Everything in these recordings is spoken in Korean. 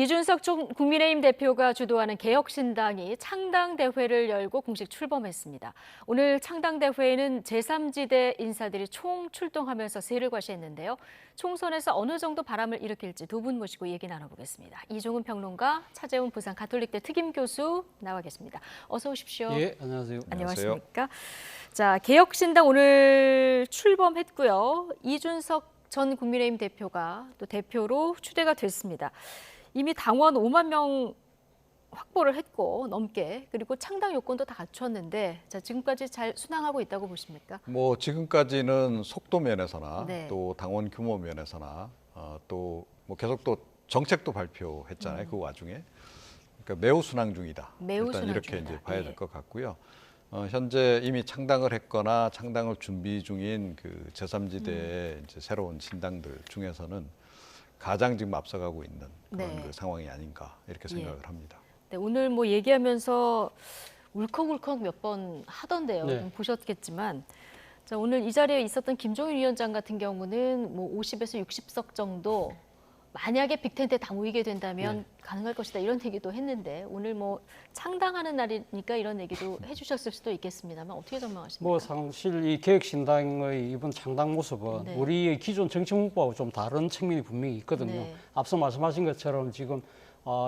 이준석 국민의힘 대표가 주도하는 개혁신당이 창당대회를 열고 공식 출범했습니다. 오늘 창당대회에는 제3지대 인사들이 총 출동하면서 세를 과시했는데요. 총선에서 어느 정도 바람을 일으킬지 두 분 모시고 얘기 나눠보겠습니다. 이종훈 평론가, 차재훈 부산 가톨릭대 특임교수 나와 계십니다. 어서 오십시오. 예, 안녕하세요. 안녕하십니까. 자, 개혁신당 오늘 출범했고요. 이준석 전 국민의힘 대표가 또 대표로 추대가 됐습니다. 이미 당원 5만 명 확보를 했고 넘게 그리고 창당 요건도 다 갖췄는데 자, 지금까지 잘 순항하고 있다고 보십니까? 뭐 지금까지는 속도 면에서나 네. 또 당원 규모 면에서나 또 뭐 계속 또 정책도 발표했잖아요. 그 와중에 그러니까 매우 순항 중이다. 매우 일단 순항 이렇게 중이다. 이제 봐야 예. 될 것 같고요. 현재 이미 창당을 했거나 창당을 준비 중인 그 제3지대의 이제 새로운 신당들 중에서는 가장 지금 앞서가고 있는 그런 네. 그 상황이 아닌가 이렇게 생각을 합니다. 네, 오늘 뭐 얘기하면서 울컥울컥 몇 번 하던데요. 네. 좀 보셨겠지만 자, 오늘 이 자리에 있었던 김종인 위원장 같은 경우는 뭐 50에서 60석 정도 만약에 빅텐트에 다 모이게 된다면 가능할 것이다 이런 얘기도 했는데 오늘 뭐 창당하는 날이니까 이런 얘기도 해주셨을 수도 있겠습니다만 어떻게 전망하십니까? 뭐 사실 이 개혁신당의 이번 창당 모습은 네. 우리의 기존 정치 문법하고 좀 다른 측면이 분명히 있거든요. 네. 앞서 말씀하신 것처럼 지금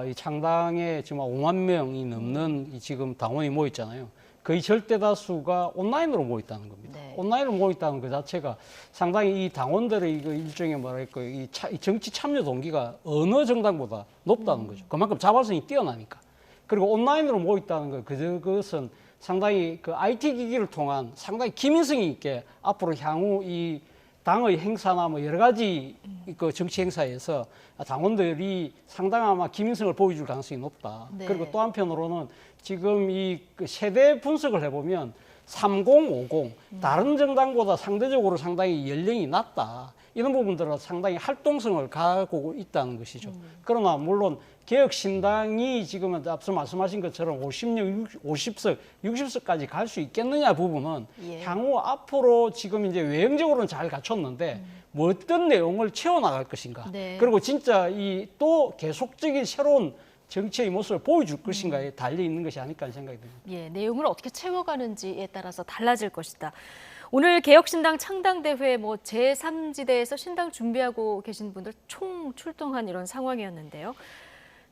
이 창당에 지금 5만 명이 넘는 이 지금 당원이 모여 있잖아요. 거의 절대 다수가 온라인으로 모여 있다는 겁니다. 네. 온라인으로 모여 있다는 그 자체가 상당히 이 당원들의 이거 일종의 뭐랄까 이 정치 참여 동기가 어느 정당보다 높다는 거죠. 그만큼 자발성이 뛰어나니까. 그리고 온라인으로 모여 있다는 거 그것은 상당히 그 IT 기기를 통한 상당히 기민성이 있게 앞으로 향후 이 당의 행사나 뭐 여러 가지 그 정치 행사에서 당원들이 상당한 아마 기민성을 보여줄 가능성이 높다. 네. 그리고 또 한편으로는 지금 이 그 세대 분석을 해보면 30, 50 다른 정당보다 상대적으로 상당히 연령이 낮다. 이런 부분들은 상당히 활동성을 가지고 있다는 것이죠. 그러나 물론 개혁신당이 지금은 앞서 말씀하신 것처럼 50석, 60석까지 갈 수 있겠느냐 부분은 예. 향후 앞으로 지금 이제 외형적으로는 잘 갖췄는데 뭐 어떤 내용을 채워나갈 것인가. 네. 그리고 진짜 이 또 계속적인 새로운 정치의 모습을 보여줄 것인가에 달려 있는 것이 아닐까 하는 생각이 듭니다. 예, 내용을 어떻게 채워가는지에 따라서 달라질 것이다. 오늘 개혁신당 창당대회 뭐 제3지대에서 신당 준비하고 계신 분들 총 출동한 이런 상황이었는데요.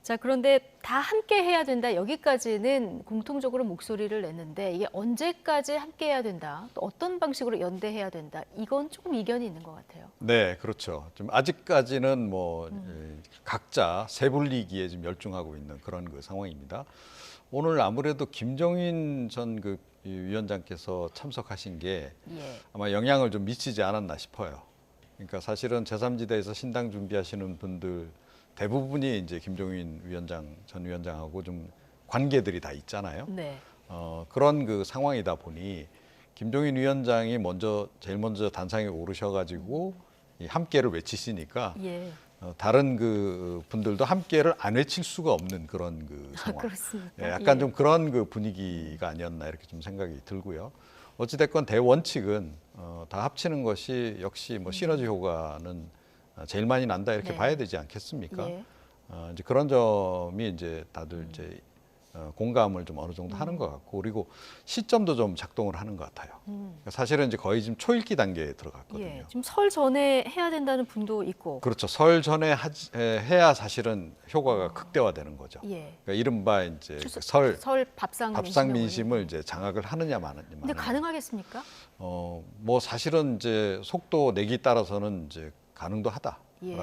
자, 그런데 다 함께 해야 된다. 여기까지는 공통적으로 목소리를 냈는데 이게 언제까지 함께 해야 된다. 또 어떤 방식으로 연대해야 된다. 이건 조금 이견이 있는 것 같아요. 네, 그렇죠. 좀 아직까지는 뭐 각자 세분리기에 좀 열중하고 있는 그런 그 상황입니다. 오늘 아무래도 김종인 전 그 위원장께서 참석하신 게 예. 아마 영향을 좀 미치지 않았나 싶어요. 그러니까 사실은 제3지대에서 신당 준비하시는 분들 대부분이 이제 김종인 전 위원장하고 좀 관계들이 다 있잖아요. 네. 그런 그 상황이다 보니 김종인 위원장이 제일 먼저 단상에 오르셔가지고 이 함께를 외치시니까 예. 다른 그 분들도 함께를 안 외칠 수가 없는 그런 그 아, 상황. 그렇습니까? 예, 약간 예. 좀 그런 그 분위기가 아니었나 이렇게 좀 생각이 들고요. 어찌됐건 대원칙은 다 합치는 것이 역시 뭐 시너지 효과는 제일 많이 난다 이렇게 네. 봐야 되지 않겠습니까? 예. 이제 그런 점이 이제 다들 이제 공감을 좀 어느 정도 하는 것 같고 그리고 시점도 좀 작동을 하는 것 같아요. 그러니까 사실은 이제 거의 지금 초읽기 단계에 들어갔거든요. 예. 지금 설 전에 해야 된다는 분도 있고. 그렇죠. 설 전에 해야 사실은 효과가 극대화되는 거죠. 예. 그러니까 이른바 이제 추석- 설 설 밥상 민심을 이제 장악을 하느냐 마느냐. 근데 가능하겠습니까? 뭐 사실은 이제 속도 내기 따라서는 이제 가능도 하다라고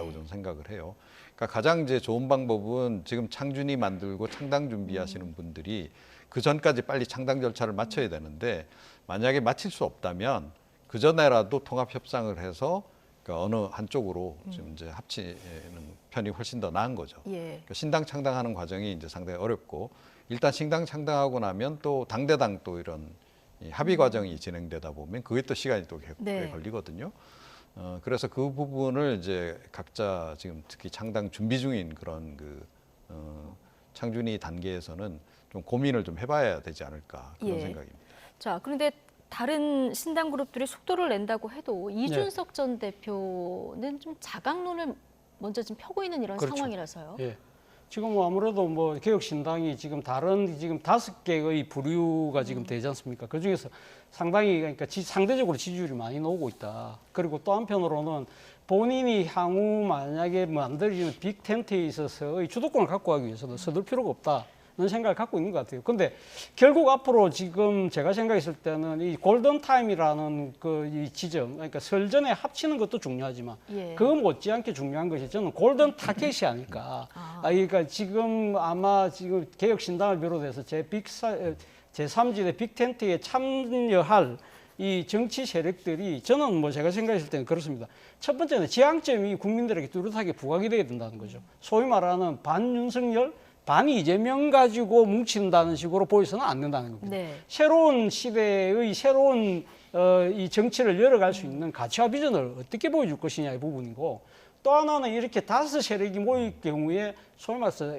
예. 좀 생각을 해요. 그러니까 가장 이제 좋은 방법은 지금 창준이 만들고 창당 준비하시는 분들이 그 전까지 빨리 창당 절차를 마쳐야 되는데 만약에 마칠 수 없다면 그 전에라도 통합 협상을 해서 그러니까 어느 한쪽으로 좀 이제 합치는 편이 훨씬 더 나은 거죠. 예. 그러니까 신당 창당하는 과정이 이제 상당히 어렵고 일단 신당 창당하고 나면 또 당대당 또 이런 이 합의 과정이 진행되다 보면 그게 또 시간이 또 꽤 네. 걸리거든요. 그래서 그 부분을 이제 각자 지금 특히 창당 준비 중인 그런 그 창준이 단계에서는 좀 고민을 좀 해봐야 되지 않을까 그런 예. 생각입니다. 자, 그런데 다른 신당 그룹들이 속도를 낸다고 해도 이준석 전 대표는 좀 자강론을 먼저 지금 펴고 있는 이런 그렇죠. 상황이라서요. 예. 지금 뭐 아무래도 뭐 개혁신당이 지금 다른 지금 5개의 부류가 지금 되지 않습니까? 그 중에서 상당히 그러니까 상대적으로 지지율이 많이 나오고 있다. 그리고 또 한편으로는 본인이 향후 만약에 만들어지는 빅 텐트에 있어서의 주도권을 갖고 가기 위해서도 서둘 필요가 없다는 생각을 갖고 있는 것 같아요. 근데 결국 앞으로 지금 제가 생각했을 때는 이 골든 타임이라는 그 이 지점, 그러니까 설전에 합치는 것도 중요하지만 예. 그거 못지않게 중요한 것이 저는 골든 타켓이 아닐까. 그러니까 지금 아마 지금 개혁신당을 비롯해서 제3지대 빅텐트에 참여할 이 정치 세력들이 저는 뭐 제가 생각했을 때는 그렇습니다. 첫 번째는 지향점이 국민들에게 뚜렷하게 부각이 돼야 된다는 거죠. 소위 말하는 반윤석열, 반 이재명 가지고 뭉친다는 식으로 보여서는 안 된다는 겁니다. 네. 새로운 시대의 새로운 이 정치를 열어갈 수 있는 가치와 비전을 어떻게 보여줄 것이냐의 부분이고, 또 하나는 이렇게 5 세력이 모일 경우에 소위 말해서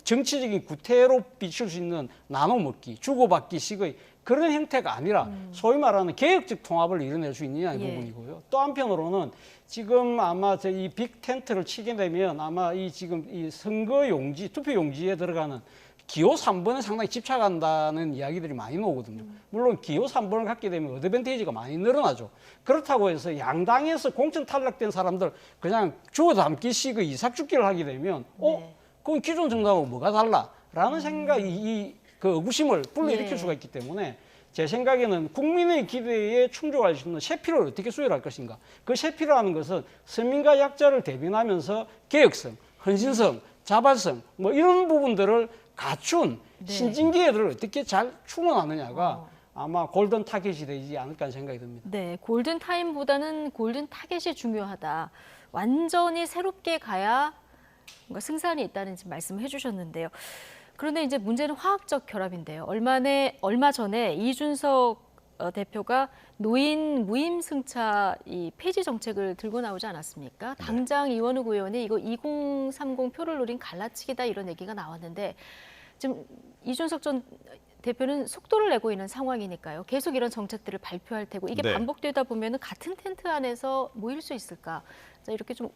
정치적인 구태로 비출 수 있는 나눠먹기, 주고받기식의 그런 형태가 아니라 소위 말하는 개혁적 통합을 이뤄낼 수 있느냐의 예. 부분이고요. 또 한편으로는 지금 아마 이 빅 텐트를 치게 되면 아마 이 지금 이 선거 용지, 투표 용지에 들어가는 기호 3번에 상당히 집착한다는 이야기들이 많이 나오거든요. 물론 기호 3번을 갖게 되면 어드밴티지가 많이 늘어나죠. 그렇다고 해서 양당에서 공천 탈락된 사람들 그냥 주워 담기식의 이삭죽기를 하게 되면 네. 그건 기존 정당하고 뭐가 달라라는 생각이 그 의구심을 불러일으킬 예. 수가 있기 때문에 제 생각에는 국민의 기대에 충족할 수 있는 셰피를 어떻게 수혈할 것인가. 그 셰피라는 것은 서민과 약자를 대변하면서 개혁성, 헌신성, 자발성 뭐 이런 부분들을 갖춘 네. 신진기회들을 어떻게 잘 충원하느냐가 아마 골든 타겟이 되지 않을까 하는 생각이 듭니다. 네, 골든 타임보다는 골든 타겟이 중요하다. 완전히 새롭게 가야 뭔가 승산이 있다는 지금 말씀을 해주셨는데요. 그런데 이제 문제는 화학적 결합인데요. 얼마 전에 이준석 대표가 노인 무임승차 이 폐지 정책을 들고 나오지 않았습니까? 당장 이원욱 의원이 이거 2030 표를 노린 갈라치기다 이런 얘기가 나왔는데 지금 이준석 전 대표는 속도를 내고 있는 상황이니까요. 계속 이런 정책들을 발표할 테고 이게 네. 반복되다 보면 같은 텐트 안에서 모일 수 있을까? 자, 이렇게 좀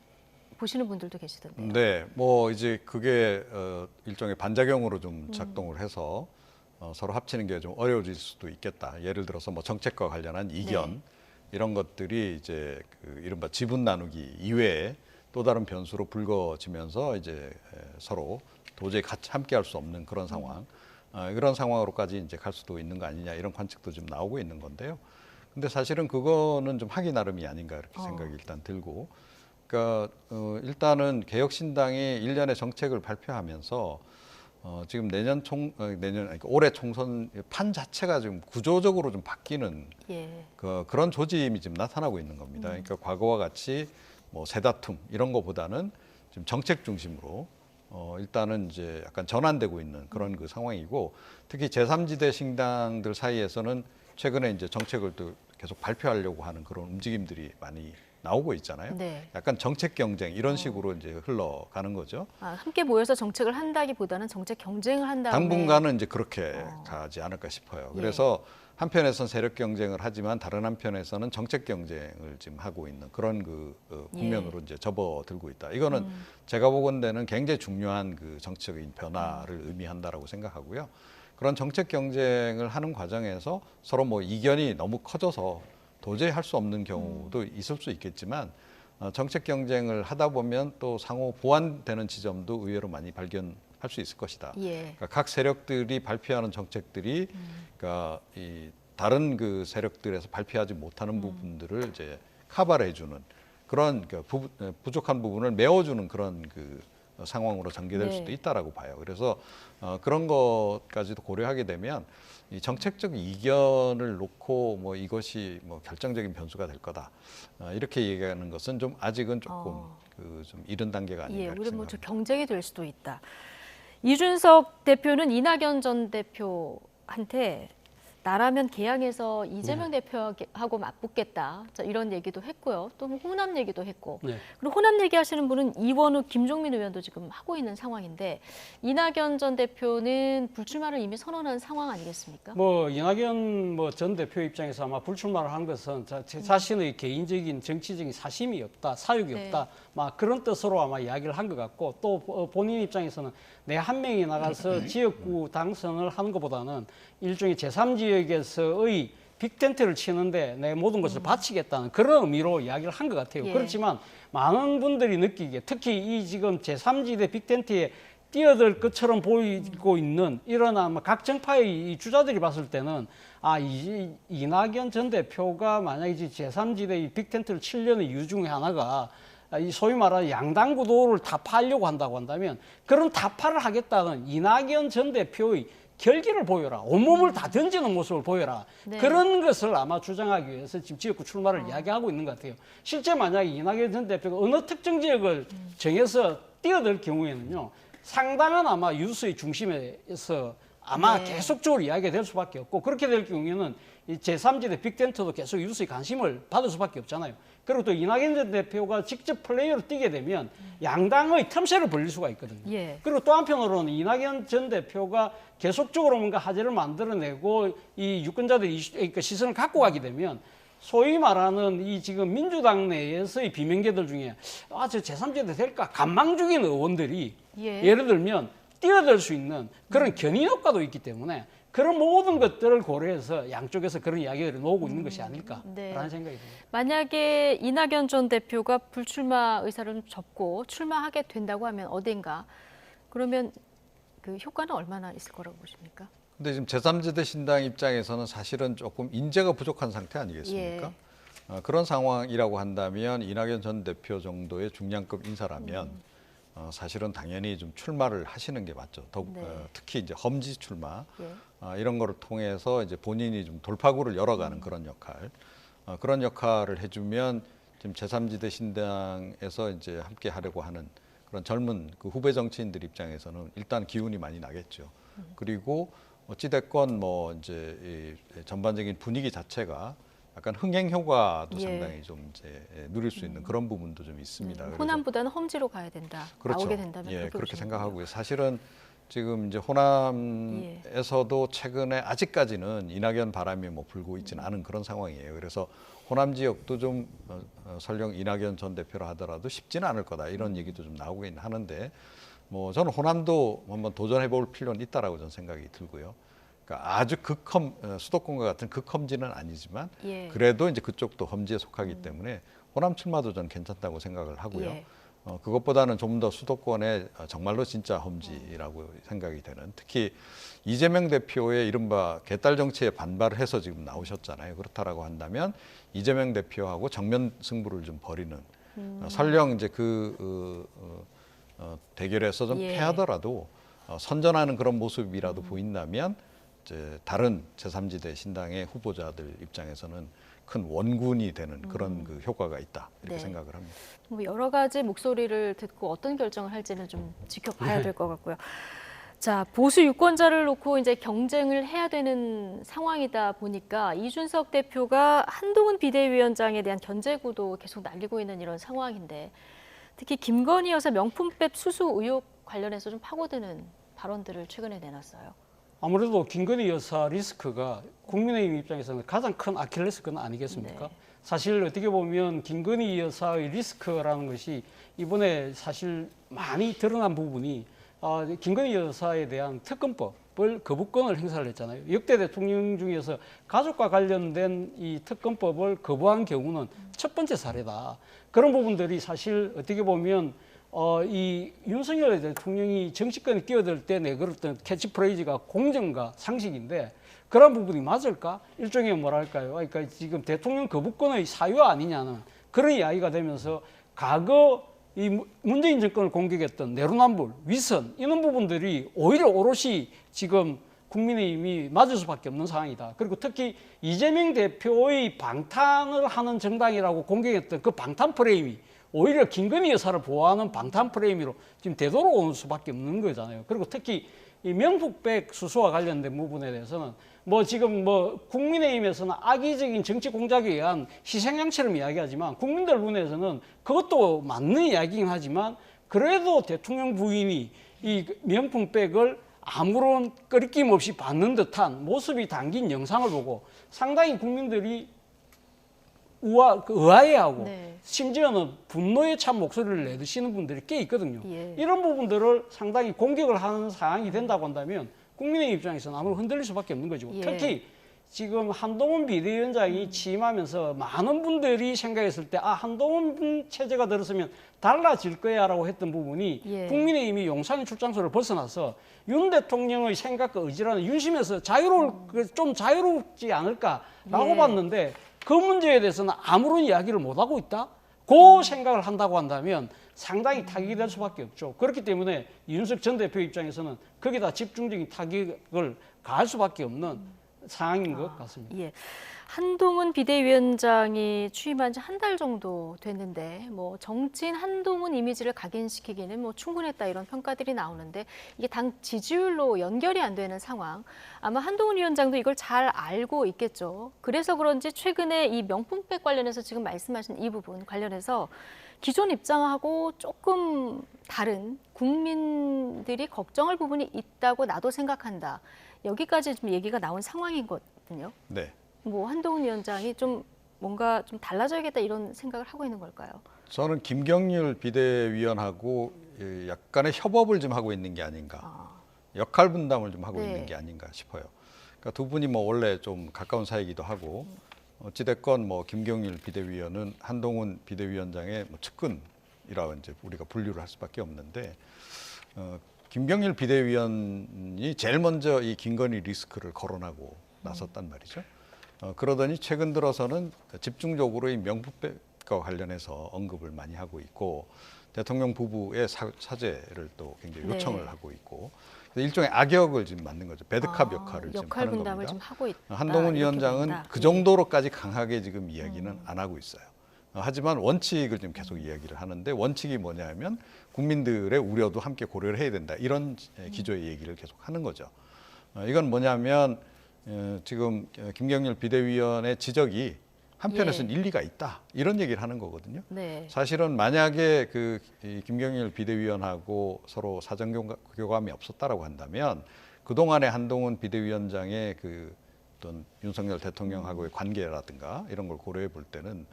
보시는 분들도 계시던데요. 네, 뭐 이제 그게 일종의 반작용으로 좀 작동을 해서 서로 합치는 게 좀 어려워질 수도 있겠다. 예를 들어서 뭐 정책과 관련한 이견 이런 것들이 이제 그 이른바 지분 나누기 이외에 또 다른 변수로 불거지면서 이제 서로 도저히 같이 함께할 수 없는 그런 상황, 그런 상황으로까지 이제 갈 수도 있는 거 아니냐 이런 관측도 좀 나오고 있는 건데요. 근데 사실은 그거는 좀 하기 나름이 아닌가 이렇게 생각이 일단 들고. 그러니까 일단은 개혁신당이 일련의 정책을 발표하면서 지금 올해 총선 판 자체가 지금 구조적으로 좀 바뀌는 예. 그런 조짐이 지금 나타나고 있는 겁니다. 그러니까 과거와 같이 뭐 세다툼 이런 거보다는 지금 정책 중심으로 일단은 이제 약간 전환되고 있는 그런 그 상황이고, 특히 제3지대 신당들 사이에서는 최근에 이제 정책을 또 계속 발표하려고 하는 그런 움직임들이 많이 나오고 있잖아요. 네. 약간 정책 경쟁 이런 식으로 이제 흘러가는 거죠. 함께 모여서 정책을 한다기보다는 정책 경쟁을 한 다음에 당분간은 이제 그렇게 가지 않을까 싶어요. 예. 그래서 한편에서는 세력 경쟁을 하지만 다른 한편에서는 정책 경쟁을 지금 하고 있는 그런 그 국면으로 이제 접어들고 있다. 이거는 제가 보건대는 굉장히 중요한 그 정치적인 변화를 의미한다라고 생각하고요. 그런 정책 경쟁을 하는 과정에서 서로 뭐 이견이 너무 커져서 도저히 할 수 없는 경우도 있을 수 있겠지만 정책 경쟁을 하다 보면 또 상호 보완되는 지점도 의외로 많이 발견할 수 있을 것이다. 예. 그러니까 각 세력들이 발표하는 정책들이 그러니까 이 다른 그 세력들에서 발표하지 못하는 부분들을 이제 커버를 해주는 그런 부족한 부분을 메워주는 그런 그 상황으로 전개될 네. 수도 있다라고 봐요. 그래서 그런 것까지도 고려하게 되면 이 정책적 이견을 놓고 뭐 이것이 뭐 결정적인 변수가 될 거다 이렇게 얘기하는 것은 좀 아직은 조금 그 좀 이른 단계가 아닌가 예, 이렇게 우리 뭐저 생각합니다. 경쟁이 될 수도 있다. 이준석 대표는 이낙연 전 대표한테 나라면 개항해서 이재명 대표하고 맞붙겠다. 자, 이런 얘기도 했고요. 또 호남 얘기도 했고. 네. 그리고 호남 얘기하시는 분은 이원우, 김종민 의원도 지금 하고 있는 상황인데 이낙연 전 대표는 불출마를 이미 선언한 상황 아니겠습니까? 뭐 이낙연 전 대표 입장에서 아마 불출마를 한 것은 자신의 개인적인 정치적인 사심이 없다, 사육이 네. 없다, 막 그런 뜻으로 아마 이야기를 한 것 같고 또 본인 입장에서는 내 한 명이 나가서 지역구 당선을 하는 것보다는 일종의 제3지역에서의 빅텐트를 치는데 내 모든 것을 바치겠다는 그런 의미로 이야기를 한 것 같아요. 예. 그렇지만 많은 분들이 느끼기에 특히 이 지금 제3지대 빅텐트에 뛰어들 것처럼 보이고 있는 이런 아마 각 정파의 이 주자들이 봤을 때는 이낙연 전 대표가 만약에 제3지대 이 빅텐트를 치려는 이유 중에 하나가 이 소위 말하는 양당 구도를 타파하려고 한다고 한다면 그런 타파를 하겠다는 이낙연 전 대표의 결기를 보여라. 온몸을 다 던지는 모습을 보여라. 네. 그런 것을 아마 주장하기 위해서 지금 지역구 출마를 이야기하고 있는 것 같아요. 실제 만약에 이낙연 전 대표가 어느 특정 지역을 정해서 뛰어들 경우에는요. 상당한 아마 유수의 중심에서 아마 네. 계속적으로 이야기가 될 수밖에 없고 그렇게 될 경우에는 이 제3지대 빅텐트도 계속 유수의 관심을 받을 수밖에 없잖아요. 그리고 또 이낙연 전 대표가 직접 플레이어로 뛰게 되면 양당의 틈새를 벌릴 수가 있거든요. 예. 그리고 또 한편으로는 이낙연 전 대표가 계속적으로 뭔가 화제를 만들어내고 이 유권자들의 그러니까 시선을 갖고 가게 되면 소위 말하는 이 지금 민주당 내에서의 비명계들 중에 저 제3지대 될까 간망 중인 의원들이 예. 예를 들면 뛰어들 수 있는 그런 견인 효과도 있기 때문에 그런 모든 것들을 고려해서 양쪽에서 그런 이야기를 놓고 있는 것이 아닐까라는 네. 생각이 듭니다. 만약에 이낙연 전 대표가 불출마 의사를 좀 접고 출마하게 된다고 하면 어딘가 그러면 그 효과는 얼마나 있을 거라고 보십니까? 근데 지금 제3지대 신당 입장에서는 사실은 조금 인재가 부족한 상태 아니겠습니까? 예. 그런 상황이라고 한다면 이낙연 전 대표 정도의 중량급 인사라면 사실은 당연히 좀 출마를 하시는 게 맞죠. 더욱 네. 특히 이제 험지 출마 예. 이런 거를 통해서 이제 본인이 좀 돌파구를 열어가는 그런 역할, 그런 역할을 해주면 지금 제3지대 신당에서 이제 함께 하려고 하는 그런 젊은 그 후배 정치인들 입장에서는 일단 기운이 많이 나겠죠. 그리고 어찌됐건 뭐 이제 이 전반적인 분위기 자체가 약간 흥행 효과도 예. 상당히 좀 이제 누릴 수 있는 그런 부분도 좀 있습니다. 그래서 호남보다는 험지로 가야 된다. 그렇죠. 나오게 된다면 예, 그렇게 보시는군요. 생각하고요. 사실은 지금 이제 호남에서도 최근에 아직까지는 이낙연 바람이 뭐 불고 있지는 않은 그런 상황이에요. 그래서 호남 지역도 좀 설령 이낙연 전 대표라 하더라도 쉽지는 않을 거다 이런 얘기도 좀 나오긴 하는데 뭐 저는 호남도 한번 도전해 볼 필요는 있다라고 저는 생각이 들고요. 그러니까 아주 수도권과 같은 극험지는 아니지만 예. 그래도 이제 그쪽도 험지에 속하기 때문에 호남 출마도 저는 괜찮다고 생각을 하고요. 예. 그것보다는 좀 더 수도권의 정말로 진짜 험지라고 생각이 되는 특히 이재명 대표의 이른바 개딸 정치에 반발을 해서 지금 나오셨잖아요. 그렇다라고 한다면 이재명 대표하고 정면 승부를 좀 벌이는 설령 이제 대결에서 좀 예. 패하더라도 선전하는 그런 모습이라도 보인다면 이제 다른 제3지대 신당의 후보자들 입장에서는 큰 원군이 되는 그런 그 효과가 있다 이렇게 네. 생각을 합니다. 뭐 여러 가지 목소리를 듣고 어떤 결정을 할지는 좀 지켜봐야 될 것 같고요. 자, 보수 유권자를 놓고 이제 경쟁을 해야 되는 상황이다 보니까 이준석 대표가 한동훈 비대위원장에 대한 견제구도 계속 날리고 있는 이런 상황인데 특히 김건희 여사 명품백 수수 의혹 관련해서 좀 파고드는 발언들을 최근에 내놨어요. 아무래도 김건희 여사 리스크가 국민의힘 입장에서는 가장 큰 아킬레스건 아니겠습니까? 네. 사실 어떻게 보면 김건희 여사의 리스크라는 것이 이번에 사실 많이 드러난 부분이 김건희 여사에 대한 특검법을 거부권을 행사를 했잖아요. 역대 대통령 중에서 가족과 관련된 이 특검법을 거부한 경우는 첫 번째 사례다. 그런 부분들이 사실 어떻게 보면 이 윤석열 대통령이 정치권에 뛰어들 때 내걸었던 캐치프레이즈가 공정과 상식인데 그런 부분이 맞을까? 일종의 뭐랄까요? 그러니까 지금 대통령 거부권의 사유 아니냐는 그런 이야기가 되면서 과거 이 문재인 정권을 공격했던 내로남불, 위선 이런 부분들이 오히려 오롯이 지금 국민의힘이 맞을 수밖에 없는 상황이다. 그리고 특히 이재명 대표의 방탄을 하는 정당이라고 공격했던 그 방탄 프레임이 오히려 김건희 여사를 보호하는 방탄 프레임으로 지금 되돌아오는 수밖에 없는 거잖아요. 그리고 특히 이 명품백 수수와 관련된 부분에 대해서는 뭐 지금 뭐 국민의힘에서는 악의적인 정치 공작에 의한 희생양처럼 이야기하지만 국민들 눈에서는 그것도 맞는 이야기긴 하지만 그래도 대통령 부인이 이 명품백을 아무런 끄리낌 없이 받는 듯한 모습이 담긴 영상을 보고 상당히 국민들이 의아해하고 네. 심지어는 분노에 찬 목소리를 내드시는 분들이 꽤 있거든요. 예. 이런 부분들을 상당히 공격을 하는 상황이 된다고 한다면 국민의 입장에서는 아무래도 흔들릴 수밖에 없는 거죠. 예. 특히 지금 한동훈 비대위원장이 취임하면서 많은 분들이 생각했을 때 한동훈 체제가 들었으면 달라질 거야라고 했던 부분이 예. 국민의힘이 용산의 출장소를 벗어나서 윤 대통령의 생각과 의지라는 윤심에서 좀 자유롭지 않을까라고 예. 봤는데 그 문제에 대해서는 아무런 이야기를 못 하고 있다. 그 생각을 한다고 한다면 상당히 타격이 될 수밖에 없죠. 그렇기 때문에 이준석 전 대표 입장에서는 거기다 집중적인 타격을 가할 수밖에 없는 상황인 것 같습니다. 예. 한동훈 비대위원장이 취임한 지 한 달 정도 됐는데 뭐 정치인 한동훈 이미지를 각인시키기는 뭐 충분했다 이런 평가들이 나오는데 이게 당 지지율로 연결이 안 되는 상황. 아마 한동훈 위원장도 이걸 잘 알고 있겠죠. 그래서 그런지 최근에 이 명품백 관련해서 지금 말씀하신 이 부분 관련해서 기존 입장하고 조금 다른 국민들이 걱정할 부분이 있다고 나도 생각한다. 여기까지 좀 얘기가 나온 상황이거든요. 네. 뭐 한동훈 위원장이 좀 뭔가 좀 달라져야겠다 이런 생각을 하고 있는 걸까요? 저는 김경률 비대위원하고 약간의 협업을 좀 하고 있는 게 아닌가, 역할 분담을 좀 하고 네. 있는 게 아닌가 싶어요. 그러니까 두 분이 뭐 원래 좀 가까운 사이이기도 하고 어찌됐건 뭐 김경률 비대위원은 한동훈 비대위원장의 뭐 측근이라고 이제 우리가 분류를 할 수밖에 없는데 김경률 비대위원이 제일 먼저 이 김건희 리스크를 거론하고 나섰단 말이죠. 그러더니 최근 들어서는 집중적으로 이 명품백과 관련해서 언급을 많이 하고 있고 대통령 부부의 사죄를 또 굉장히 요청을 네. 하고 있고 일종의 악역을 지금 맡는 거죠. 배드캅 역할을 지금 역할 하는 분담을 겁니다. 좀 하고 있다. 한동훈 이렇게 위원장은 본다. 그 정도로까지 강하게 지금 이야기는 안 하고 있어요. 하지만 원칙을 지금 계속 이야기를 하는데 원칙이 뭐냐면 국민들의 우려도 함께 고려를 해야 된다. 이런 기조의 얘기를 계속 하는 거죠. 이건 뭐냐면 지금 김경률 비대위원의 지적이 한편에서는 일리가 있다. 이런 얘기를 하는 거거든요. 네. 사실은 만약에 이 김경률 비대위원하고 서로 사전 교감이 없었다라고 한다면 그동안의 한동훈 비대위원장의 어떤 윤석열 대통령하고의 관계라든가 이런 걸 고려해 볼 때는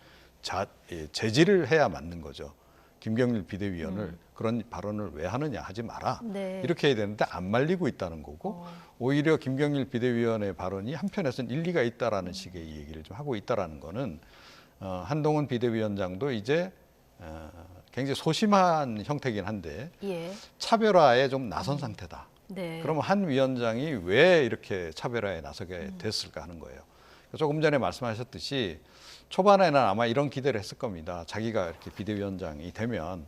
제지를 해야 맞는 거죠. 김경률 비대위원을 그런 발언을 왜 하느냐 하지 마라. 네. 이렇게 해야 되는데 안 말리고 있다는 거고 오히려 김경률 비대위원의 발언이 한편에서는 일리가 있다라는 식의 얘기를 좀 하고 있다라는 거는 한동훈 비대위원장도 이제 굉장히 소심한 형태긴 한데 예. 차별화에 좀 나선 상태다. 네. 그러면 한 위원장이 왜 이렇게 차별화에 나서게 됐을까 하는 거예요. 조금 전에 말씀하셨듯이 초반에는 아마 이런 기대를 했을 겁니다. 자기가 이렇게 비대위원장이 되면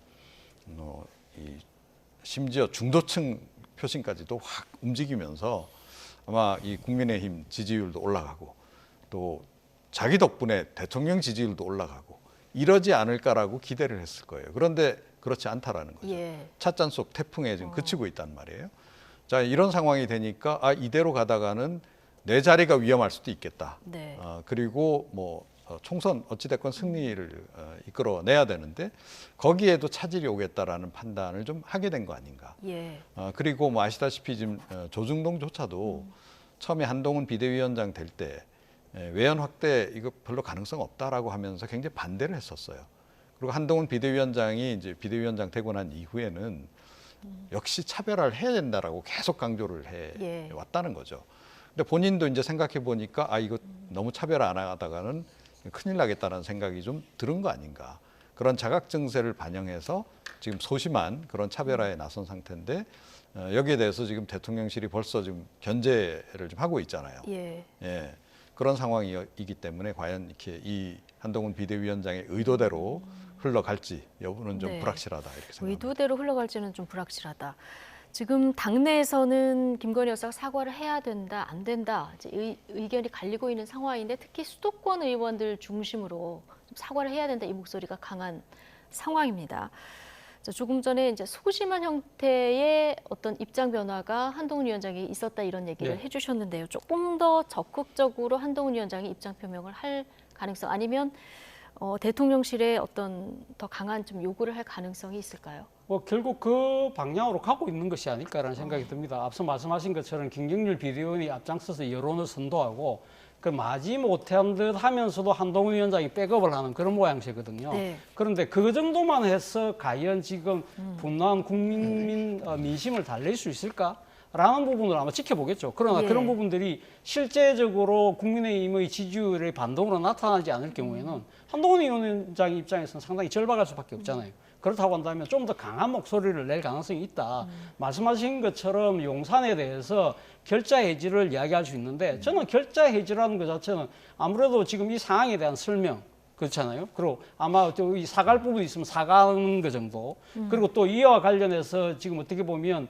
심지어 중도층 표심까지도 확 움직이면서 아마 이 국민의힘 지지율도 올라가고 또 자기 덕분에 대통령 지지율도 올라가고 이러지 않을까라고 기대를 했을 거예요. 그런데 그렇지 않다라는 거죠. 예. 찻잔 속 태풍에 지금 그치고 있단 말이에요. 자, 이런 상황이 되니까 이대로 가다가는 내 자리가 위험할 수도 있겠다. 네. 그리고 뭐 총선 어찌됐건 승리를 이끌어내야 되는데 거기에도 차질이 오겠다라는 판단을 좀 하게 된 거 아닌가. 예. 그리고 뭐 아시다시피 지금 조중동조차도 처음에 한동훈 비대위원장 될 때 외연 확대 이거 별로 가능성 없다라고 하면서 굉장히 반대를 했었어요. 그리고 한동훈 비대위원장이 이제 비대위원장 되고 난 이후에는 역시 차별화를 해야 된다라고 계속 강조를 해 예. 왔다는 거죠. 근데 본인도 이제 생각해 보니까 이거 너무 차별화 안 하다가는 큰일 나겠다는 생각이 좀 들은 거 아닌가. 그런 자각 증세를 반영해서 지금 소심한 그런 차별화에 나선 상태인데 여기에 대해서 지금 대통령실이 벌써 지금 견제를 좀 하고 있잖아요. 예. 예. 그런 상황이기 때문에 과연 이렇게 이 한동훈 비대위원장의 의도대로 흘러갈지 여부는 좀 네. 불확실하다 이렇게 생각합니다. 의도대로 흘러갈지는 좀 불확실하다. 지금 당내에서는 김건희 여사가 사과를 해야 된다, 안 된다 이제 의견이 갈리고 있는 상황인데 특히 수도권 의원들 중심으로 좀 사과를 해야 된다 이 목소리가 강한 상황입니다. 자, 조금 전에 이제 소심한 형태의 어떤 입장 변화가 한동훈 위원장이 있었다 이런 얘기를 네. 해주셨는데요. 조금 더 적극적으로 한동훈 위원장이 입장 표명을 할 가능성 아니면 대통령실에 어떤 더 강한 좀 요구를 할 가능성이 있을까요? 뭐 결국 그 방향으로 가고 있는 것이 아닐까라는 생각이 듭니다. 앞서 말씀하신 것처럼 김경률 비대위원이 앞장서서 여론을 선도하고 그 마지못한 듯 하면서도 한동훈 위원장이 백업을 하는 그런 모양새거든요. 네. 그런데 그 정도만 해서 과연 지금 분노한 국민 민심을 달랠 수 있을까? 라는 부분을 아마 지켜보겠죠. 그러나 예. 그런 부분들이 실제적으로 국민의힘의 지지율의 반동으로 나타나지 않을 경우에는 한동훈 위원장 입장에서는 상당히 절박할 수밖에 없잖아요. 그렇다고 한다면 좀 더 강한 목소리를 낼 가능성이 있다. 말씀하신 것처럼 용산에 대해서 결자 해지를 이야기할 수 있는데 저는 결자 해지라는 것 자체는 아무래도 지금 이 상황에 대한 설명 그렇잖아요. 그리고 아마 또 이 사과할 부분이 있으면 사과하는 것 정도. 그리고 또 이와 관련해서 지금 어떻게 보면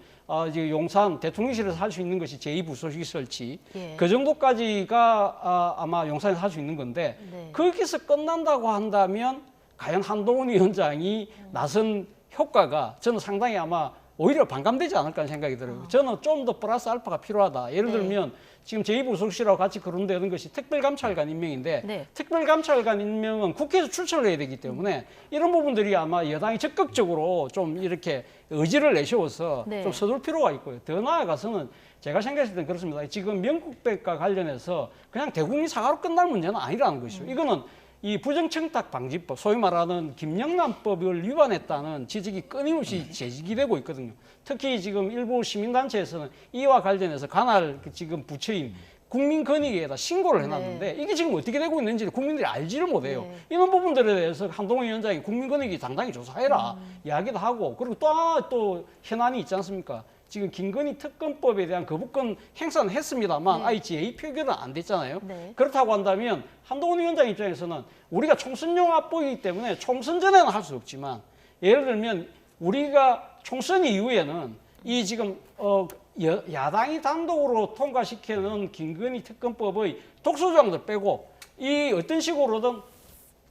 지금 용산 대통령실에서 할 수 있는 것이 제2부소식 설치. 예. 그 정도까지가 아마 용산에서 할 수 있는 건데 네. 거기서 끝난다고 한다면 과연 한동훈 위원장이 나선 효과가 저는 상당히 아마 오히려 반감되지 않을까 하는 생각이 들어요. 저는 좀 더 플러스 알파가 필요하다. 예를 네. 들면 지금 제2부속실하고 같이 거론되는 것이 특별감찰관 임명인데 네. 특별감찰관 임명은 국회에서 출처를 해야 되기 때문에 이런 부분들이 아마 여당이 적극적으로 좀 이렇게 의지를 내세워서 네. 좀 서둘 필요가 있고요. 더 나아가서는 제가 생각했을 때는 그렇습니다. 지금 명국백과 관련해서 그냥 대국민 사과로 끝날 문제는 아니라는 것이죠. 이거는 이 부정청탁 방지법, 소위 말하는 김영란법을 위반했다는 지적이 끊임없이 제기되고 있거든요. 특히 지금 일부 시민단체에서는 이와 관련해서 관할 지금 부처인 국민권익위에다 신고를 해놨는데 이게 지금 어떻게 되고 있는지 국민들이 알지를 못해요. 네. 이런 부분들에 대해서 한동훈 위원장이 국민권익위 당당히 조사해라 이야기도 하고 그리고 또 현안이 있지 않습니까? 지금 김건희 특검법에 대한 거부권 행사는 했습니다만 아직 제2 표결은 안 됐잖아요. 네. 그렇다고 한다면 한동훈 위원장 입장에서는 우리가 총선용 합법이기 때문에 총선 전에는 할 수 없지만 예를 들면 우리가 총선 이후에는 이 지금 야당이 단독으로 통과시켜놓은 김건희 특검법의 독소조항들 빼고 이 어떤 식으로든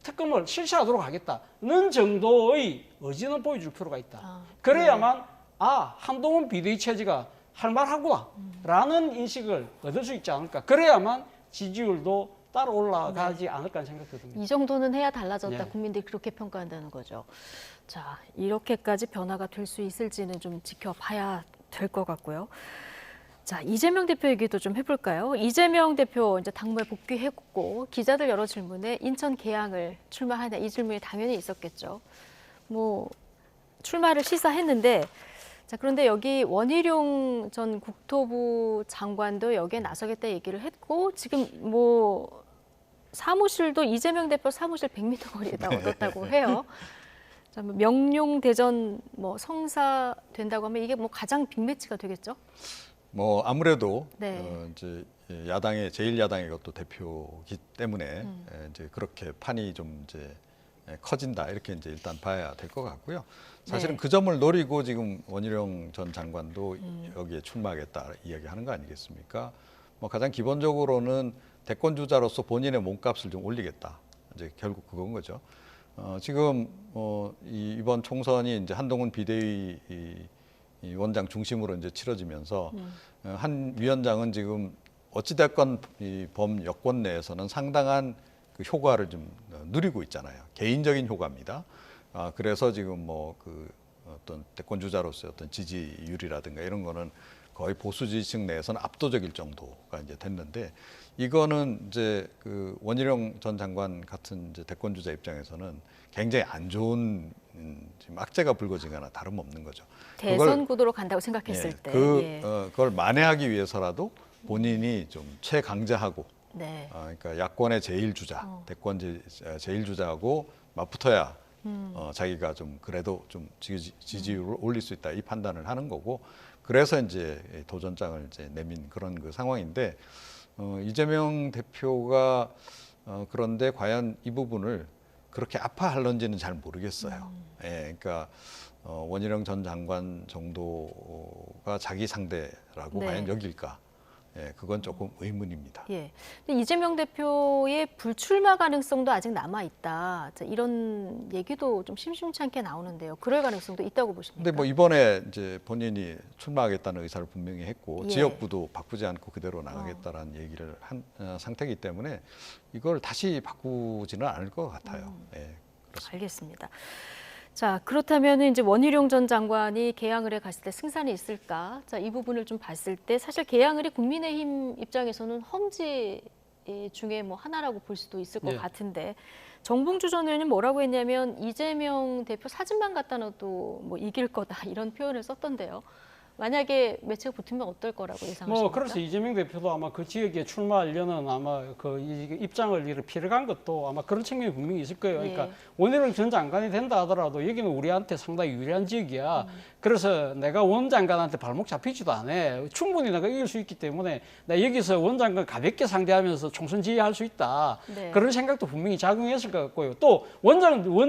특검을 실시하도록 하겠다는 정도의 의지는 보여줄 필요가 있다. 그래야만 한동훈 비대위 체제가 할 말하구나라는 인식을 얻을 수 있지 않을까. 그래야만 지지율도 따라 올라가지 않을까 하는 생각이 듭니다. 이 정도는 해야 달라졌다. 네. 국민들이 그렇게 평가한다는 거죠. 자, 이렇게까지 변화가 될 수 있을지는 좀 지켜봐야 될 것 같고요. 자, 이재명 대표 얘기도 좀 해볼까요? 이재명 대표 이제 당무에 복귀했고 기자들 여러 질문에 인천 계양을 출마하냐 이 질문이 당연히 있었겠죠. 뭐 출마를 시사했는데 자, 그런데 여기 원희룡 전 국토부 장관도 여기에 나서겠다 얘기를 했고 지금 뭐 사무실도 이재명 대표 사무실 100m 거리에다 얻었다고 해요. 자, 뭐 명룡 대전 뭐 성사 된다고 하면 이게 뭐 가장 빅매치가 되겠죠? 뭐 아무래도 네. 이제 야당의 제1야당의 것도 대표기 때문에 이제 그렇게 판이 좀 이제 커진다 이렇게 이제 일단 봐야 될 것 같고요. 사실은 네. 그 점을 노리고 지금 원희룡 전 장관도 여기에 출마하겠다 이야기하는 거 아니겠습니까? 뭐 가장 기본적으로는 대권 주자로서 본인의 몸값을 좀 올리겠다. 이제 결국 그건 거죠. 지금 이번 총선이 이제 한동훈 비대위 이 원장 중심으로 이제 치러지면서 한 위원장은 지금 어찌됐건 이 범 여권 내에서는 상당한 그 효과를 좀 누리고 있잖아요. 개인적인 효과입니다. 그래서 지금 뭐 그 어떤 대권 주자로서의 어떤 지지율이라든가 이런 거는 거의 보수 지지층 내에서는 압도적일 정도가 이제 됐는데 이거는 이제 그 원희룡 전 장관 같은 이제 대권 주자 입장에서는 굉장히 안 좋은 지금 악재가 불거지거나 다름없는 거죠. 대선 구도로 간다고 생각했을 때. 예. 그걸 만회하기 위해서라도 본인이 좀 최강자하고 네. 그러니까 야권의 제1주자, 대권 제1주자하고 맞붙어야 자기가 좀 그래도 좀 지지율을 올릴 수 있다 이 판단을 하는 거고 그래서 이제 도전장을 이제 내민 그런 그 상황인데 이재명 대표가 그런데 과연 이 부분을 그렇게 아파할런지는 잘 모르겠어요. 예, 그러니까 원희룡 전 장관 정도가 자기 상대라고 네. 과연 여길까? 예, 그건 조금 의문입니다. 예. 근데 이재명 대표의 불출마 가능성도 아직 남아 있다. 자, 이런 얘기도 좀 심심찮게 나오는데요. 그럴 가능성도 있다고 보십니까? 근데 뭐 이번에 이제 본인이 출마하겠다는 의사를 분명히 했고 예. 지역구도 바꾸지 않고 그대로 나가겠다라는 얘기를 한 상태이기 때문에 이걸 다시 바꾸지는 않을 것 같아요. 예, 그렇습니다. 알겠습니다. 자, 그렇다면 이제 원희룡 전 장관이 개항을에 갔을 때 승산이 있을까? 자, 이 부분을 좀 봤을 때 사실 개항을이 국민의힘 입장에서는 험지 중에 뭐 하나라고 볼 수도 있을 것 네. 같은데 정봉주 전 의원은 뭐라고 했냐면 이재명 대표 사진만 갖다 놔도 뭐 이길 거다 이런 표현을 썼던데요. 만약에 매체가 붙으면 어떨 거라고 예상하십니까? 뭐 그래서 이재명 대표도 아마 그 지역에 출마하려는 아마 그 입장을 이렇게 피력한 것도 아마 그런 측면이 분명히 있을 거예요. 그러니까 예. 원희룡 전 장관이 된다 하더라도 여기는 우리한테 상당히 유리한 지역이야. 그래서 내가 원 장관한테 발목 잡히지도 않아. 충분히 내가 이길 수 있기 때문에 나 여기서 원 장관 가볍게 상대하면서 총선 지휘할 수 있다. 네. 그런 생각도 분명히 작용했을 것 같고요. 또 원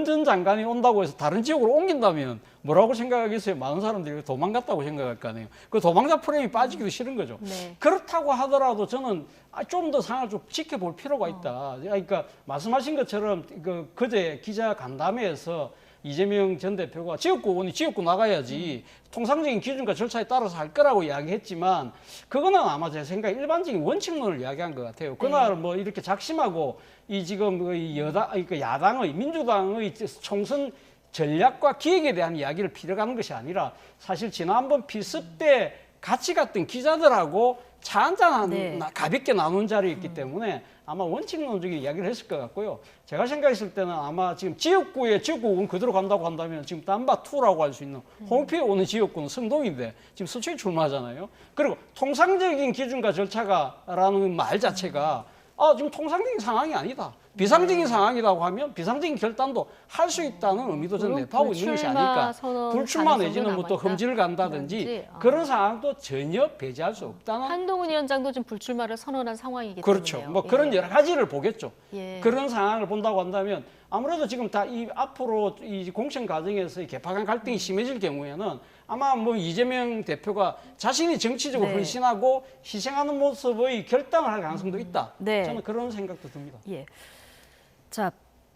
전 장관이 온다고 해서 다른 지역으로 옮긴다면 뭐라고 생각하겠어요? 많은 사람들이 도망갔다고 생각할 거 아니에요. 그 도망자 프레임이 빠지기도 싫은 거죠. 네. 그렇다고 하더라도 저는 좀 더 상황을 좀 지켜볼 필요가 있다. 그러니까 말씀하신 것처럼 그제 기자 간담회에서 이재명 전 대표가 지역구 의원이 지역구 나가야지 통상적인 기준과 절차에 따라서 할 거라고 이야기했지만 그거는 아마 제 생각에 일반적인 원칙론을 이야기한 것 같아요. 그날 뭐 이렇게 작심하고 이 지금 그러니까 야당의 민주당의 총선 전략과 기획에 대한 이야기를 피력하는 것이 아니라 사실 지난번 필습 때 같이 갔던 기자들하고 차 한잔 네. 가볍게 나눈 자리였기 때문에 아마 원칙론적인 이야기를 했을 것 같고요. 제가 생각했을 때는 아마 지금 지역구에 지역구는 그대로 간다고 한다면 지금 남바2라고 할 수 있는 홍피에 오는 지역구는 성동인데 지금 서초에 출마하잖아요. 그리고 통상적인 기준과 절차가라는 말 자체가 지금 통상적인 상황이 아니다. 비상적인 상황이라고 하면 비상적인 결단도 할 수 있다는 의미도 저는 내포하고 있는 것이 아닐까. 불출마 내지는 뭐 또 험지를 간다든지 그런 상황도 전혀 배제할 수 없다는. 한동훈 위원장도 지금 불출마를 선언한 상황이기 그렇죠. 때문에요. 뭐 그런 여러 가지를 보겠죠. 예. 그런 상황을 본다고 한다면 아무래도 지금 다 이 앞으로 이 공천 과정에서 이 개파간 갈등이 심해질 경우에는 아마 뭐 이재명 대표가 자신이 정치적으로 네. 헌신하고 희생하는 모습의 결단을 할 가능성도 있다. 네. 저는 그런 생각도 듭니다. 예. 자,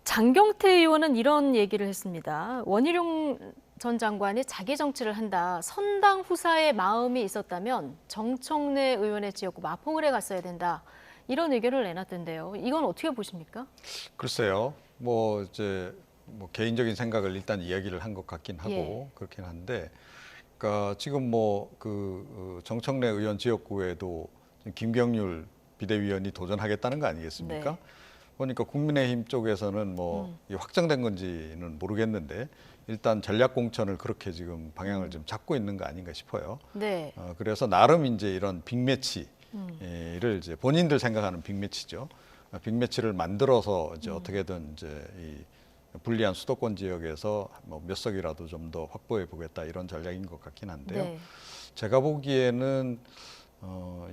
장경태 의원은 이런 얘기를 했습니다. 원희룡 전 장관이 자기 정치를 한다. 선당 후사의 마음이 있었다면 정청래 의원의 지역구 마포구에 갔어야 된다. 이런 의견을 내놨던데요. 이건 어떻게 보십니까? 글쎄요. 뭐 이제 뭐 개인적인 생각을 일단 이야기를 한 것 같긴 하고 예. 그렇긴 한데, 그러니까 지금 뭐 정청래 의원 지역구에도 김경률 비대위원이 도전하겠다는 거 아니겠습니까? 네. 보니까 국민의힘 쪽에서는 뭐 확정된 건지는 모르겠는데 일단 전략 공천을 그렇게 지금 방향을 좀 잡고 있는 거 아닌가 싶어요. 네. 그래서 나름 이제 이런 빅매치를 이제 본인들 생각하는 빅매치죠. 빅매치를 만들어서 이제 어떻게든 이제 이 불리한 수도권 지역에서 뭐 몇 석이라도 좀 더 확보해 보겠다 이런 전략인 것 같긴 한데요. 네. 제가 보기에는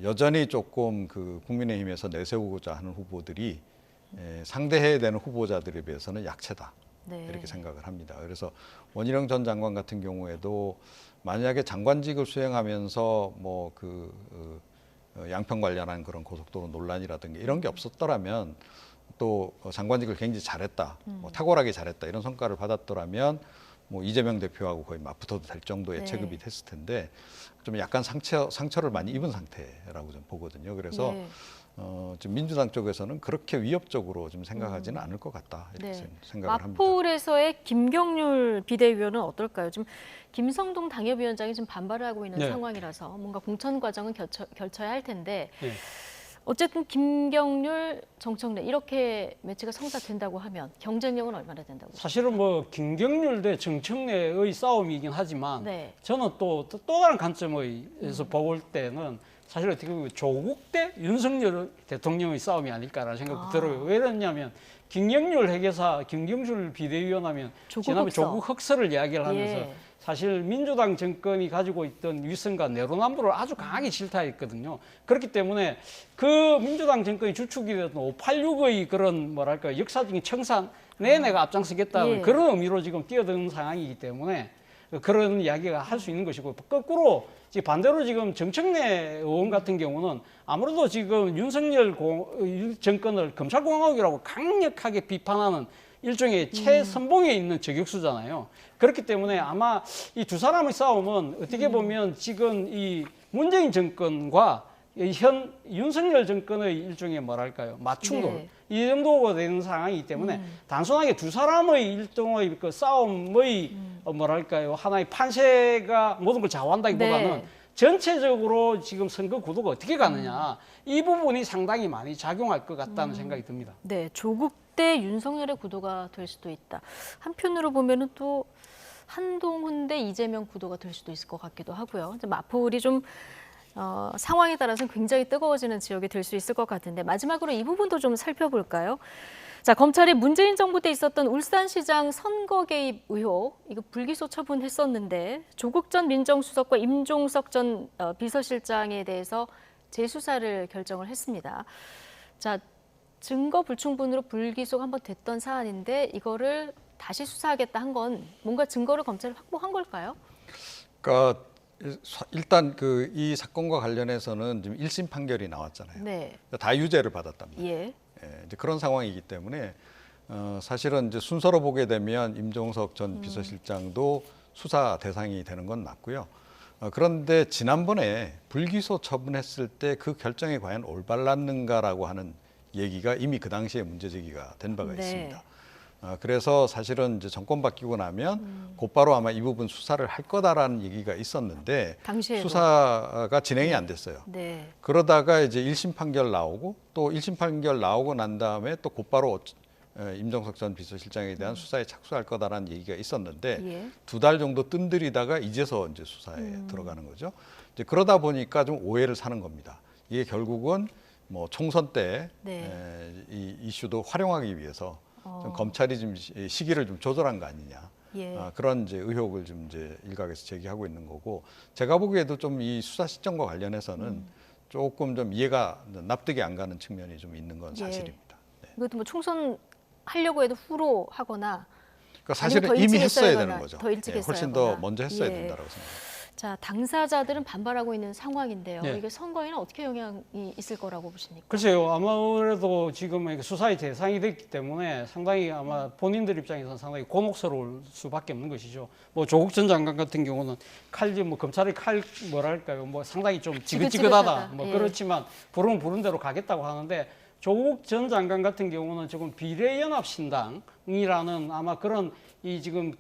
여전히 조금 그 국민의힘에서 내세우고자 하는 후보들이 상대해야 되는 후보자들에 비해서는 약체다. 네. 이렇게 생각을 합니다. 그래서 원희룡 전 장관 같은 경우에도 만약에 장관직을 수행하면서 뭐 양평 관련한 그런 고속도로 논란이라든가 이런 게 없었더라면 또 장관직을 굉장히 잘했다, 뭐 탁월하게 잘했다 이런 성과를 받았더라면 뭐 이재명 대표하고 거의 맞붙어도 될 정도의 네. 체급이 됐을 텐데 좀 약간 상처를 많이 입은 상태라고 좀 보거든요. 그래서 네. 지금 민주당 쪽에서는 그렇게 위협적으로 좀 생각하지는 않을 것 같다 이렇게 네. 생각을 합니다. 마포울에서의 김경률 비대위원은 어떨까요? 지금 김성동 당협위원장이 지금 반발을 하고 있는 네. 상황이라서 뭔가 공천 과정은 결쳐야 할 텐데 네. 어쨌든 김경률, 정청래 이렇게 매치가 성사된다고 하면 경쟁력은 얼마나 된다고 보십니까? 사실은 뭐 김경률 대 정청래의 싸움이긴 하지만 네. 저는 또 다른 관점에서 볼 때는 사실 어떻게 보면 조국 대 윤석열 대통령의 싸움이 아닐까라는 생각도 들어요. 왜 그러냐면 김경률 회계사, 김경률 비대위원 하면 지난번에 흑서. 조국 흑서를 이야기를 하면서 예. 사실 민주당 정권이 가지고 있던 위선과 내로남불을 아주 강하게 질타했거든요. 그렇기 때문에 그 민주당 정권이 주축이 됐던 586의 그런 뭐랄까 역사적인 청산 내가 앞장서겠다는 예. 그런 의미로 지금 뛰어드는 상황이기 때문에 그런 이야기가 할 수 있는 것이고 거꾸로 반대로 지금 정청래 의원 같은 경우는 아무래도 지금 윤석열 정권을 검찰공화국이라고 강력하게 비판하는 일종의 최선봉에 있는 저격수잖아요. 그렇기 때문에 아마 이 두 사람의 싸움은 어떻게 보면 지금 이 문재인 정권과 현 윤석열 정권의 일종의 뭐랄까요 맞춤돌 네. 이 정도가 되는 상황이기 때문에 단순하게 두 사람의 일종의 그 싸움의 뭐랄까요 하나의 판세가 모든 걸 좌우한다기보다는 네. 전체적으로 지금 선거 구도가 어떻게 가느냐 이 부분이 상당히 많이 작용할 것 같다는 생각이 듭니다. 네, 조국 대 윤석열의 구도가 될 수도 있다. 한편으로 보면은 또 한동훈 대 이재명 구도가 될 수도 있을 것 같기도 하고요. 이제 마포울이 좀 상황에 따라서는 굉장히 뜨거워지는 지역이 될 수 있을 것 같은데 마지막으로 이 부분도 좀 살펴볼까요? 자, 검찰이 문재인 정부 때 있었던 울산시장 선거 개입 의혹 이거 불기소 처분했었는데 조국 전 민정수석과 임종석 전 비서실장에 대해서 재수사를 결정을 했습니다. 자, 증거 불충분으로 불기소가 한번 됐던 사안인데 이거를 다시 수사하겠다 한 건 뭔가 증거를 검찰이 확보한 걸까요? 그러니까 일단 이 사건과 관련해서는 지금 1심 판결이 나왔잖아요. 네. 다 유죄를 받았답니다. 예. 예, 이제 그런 상황이기 때문에 사실은 이제 순서로 보게 되면 임종석 전 비서실장도 수사 대상이 되는 건 맞고요. 그런데 지난번에 불기소 처분했을 때 그 결정이 과연 올바랐는가라고 하는 얘기가 이미 그 당시에 문제 제기가 된 바가 네. 있습니다. 그래서 사실은 이제 정권 바뀌고 나면 곧바로 아마 이 부분 수사를 할 거다라는 얘기가 있었는데 당시에도. 수사가 진행이 안 됐어요. 네. 그러다가 이제 1심 판결 나오고 또 1심 판결 나오고 난 다음에 또 곧바로 임종석 전 비서실장에 대한 수사에 착수할 거다라는 얘기가 있었는데 예. 2달 정도 뜸들이다가 이제서 이제 수사에 들어가는 거죠. 이제 그러다 보니까 좀 오해를 사는 겁니다. 이게 결국은 뭐 총선 때 네. 이 이슈도 활용하기 위해서 좀 검찰이 좀 시기를 좀 조절한 거 아니냐. 예. 그런 이제 의혹을 좀 이제 일각에서 제기하고 있는 거고 제가 보기에도 좀 이 수사 시점과 관련해서는 조금 좀 이해가 납득이 안 가는 측면이 좀 있는 건 예. 사실입니다. 네. 이것도 뭐 총선 하려고 해도 후로 하거나 그러니까 사실은 더 이미 일찍 했어야 했어야 되는 하거나, 거죠. 더 일찍 예, 했어야 훨씬 더 하거나. 먼저 했어야 예. 된다고 생각합니다. 자, 당사자들은 반발하고 있는 상황인데요. 네. 이게 선거에는 어떻게 영향이 있을 거라고 보십니까? 글쎄요, 아무래도 지금 수사의 대상이 됐기 때문에 상당히 아마 본인들 입장에서는 상당히 곤혹스러울 수밖에 없는 것이죠. 뭐 조국 전 장관 같은 경우는 검찰의 뭐랄까요, 뭐 상당히 좀 지긋지긋하다. 뭐 예. 그렇지만 부르면 부른 대로 가겠다고 하는데 조국 전 장관 같은 경우는 지금 비례연합신당이라는 아마 그런 이 지금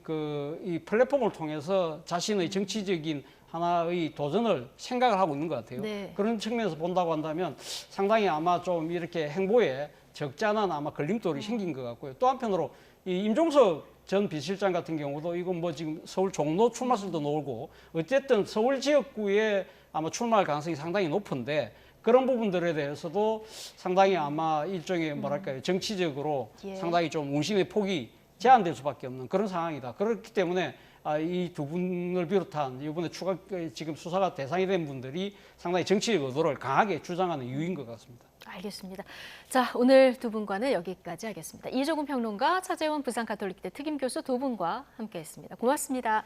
이 플랫폼을 통해서 자신의 정치적인 하나의 도전을 생각을 하고 있는 것 같아요. 네. 그런 측면에서 본다고 한다면 상당히 아마 좀 이렇게 행보에 적지 않은 아마 걸림돌이 생긴 것 같고요. 또 한편으로 이 임종석 전 비서실장 같은 경우도 이건 뭐 지금 서울 종로 출마설도 나오고 어쨌든 서울 지역구에 아마 출마할 가능성이 상당히 높은데 그런 부분들에 대해서도 상당히 아마 일종의 뭐랄까요 정치적으로 예. 상당히 좀 운신의 폭이 제한될 수밖에 없는 그런 상황이다. 그렇기 때문에 이 두 분을 비롯한 이번에 지금 수사가 대상이 된 분들이 상당히 정치적 의도를 강하게 주장하는 이유인 것 같습니다. 알겠습니다. 자, 오늘 두 분과는 여기까지 하겠습니다. 이조금 평론가, 차재원 부산가톨릭대 특임교수 두 분과 함께했습니다. 고맙습니다.